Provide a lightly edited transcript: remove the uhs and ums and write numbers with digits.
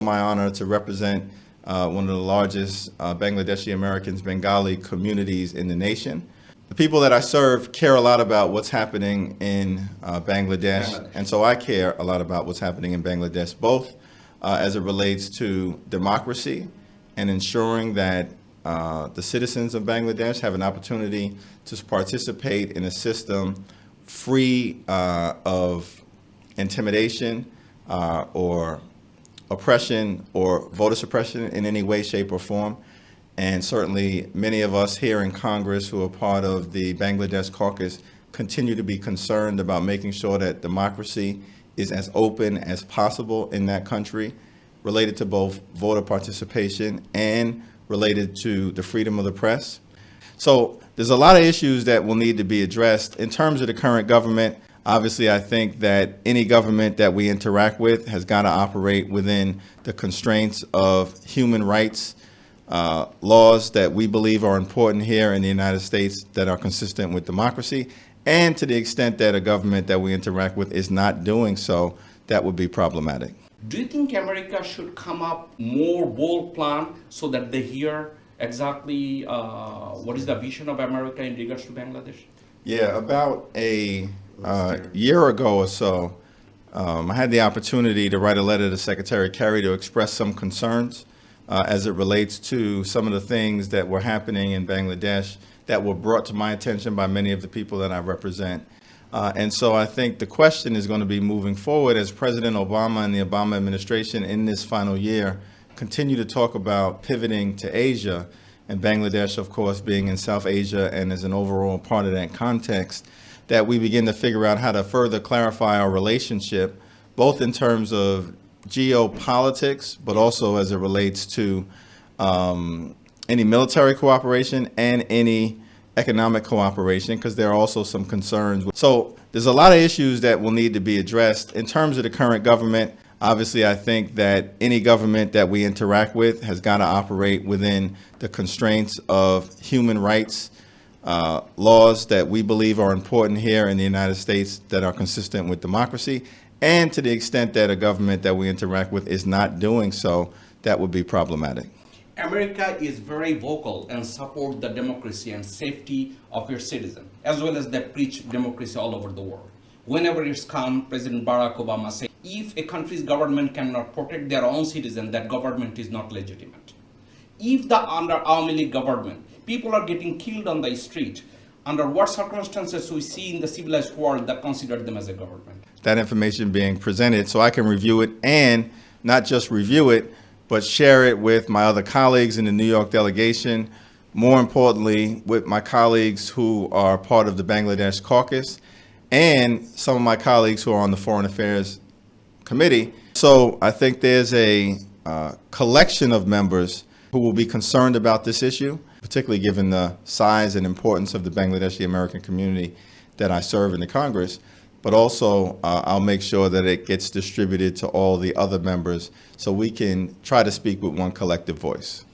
My honor to represent one of the largest Bangladeshi Americans Bengali communities in the nation. The people that I serve care a lot about what's happening in Bangladesh, and so I care a lot about what's happening in Bangladesh, both as it relates to democracy and ensuring that the citizens of Bangladesh have an opportunity to participate in a system free of intimidation or oppression or voter suppression in any way, shape, or form. And certainly many of us here in Congress who are part of the Bangladesh caucus continue to be concerned about making sure that democracy is as open as possible in that country, related to both voter participation and related to the freedom of the press. So there's a lot of issues that will need to be addressed. In terms of the current government, obviously, I think that any government that we interact with has got to operate within the constraints of human rights laws that we believe are important here in the United States that are consistent with democracy. And to the extent that a government that we interact with is not doing so, that would be problematic. Do you think America should come up more bold plan so that they hear exactly what is the vision of America in regards to Bangladesh? Yeah, about a year ago or so, I had the opportunity to write a letter to Secretary Kerry to express some concerns as it relates to some of the things that were happening in Bangladesh that were brought to my attention by many of the people that I represent. And so I think the question is going to be moving forward as President Obama and the Obama administration in this final year continue to talk about pivoting to Asia, and Bangladesh, of course, being in South Asia and as an overall part of that context, that we begin to figure out how to further clarify our relationship, both in terms of geopolitics, but also as it relates to any military cooperation and any economic cooperation, because there are also some concerns. So there's a lot of issues that will need to be addressed. In terms of the current government, obviously, I think that any government that we interact with has got to operate within the constraints of human rights laws that we believe are important here in the United States that are consistent with democracy. And to the extent that a government that we interact with is not doing so, that would be problematic. America is very vocal and support the democracy and safety of your citizen, as well as they preach democracy all over the world. Whenever it's come, President Barack Obama said, if a country's government cannot protect their own citizen, that government is not legitimate. If under Awami League government, people are getting killed on the street, under what circumstances we see in the civilized world that consider them as a government? That information being presented so I can review it, and not just review it, but share it with my other colleagues in the New York delegation, more importantly, with my colleagues who are part of the Bangladesh caucus, and some of my colleagues who are on the Foreign Affairs Committee. So I think there's a collection of members who will be concerned about this issue, particularly given the size and importance of the Bangladeshi American community that I serve in the Congress. But also, I'll make sure that it gets distributed to all the other members so we can try to speak with one collective voice.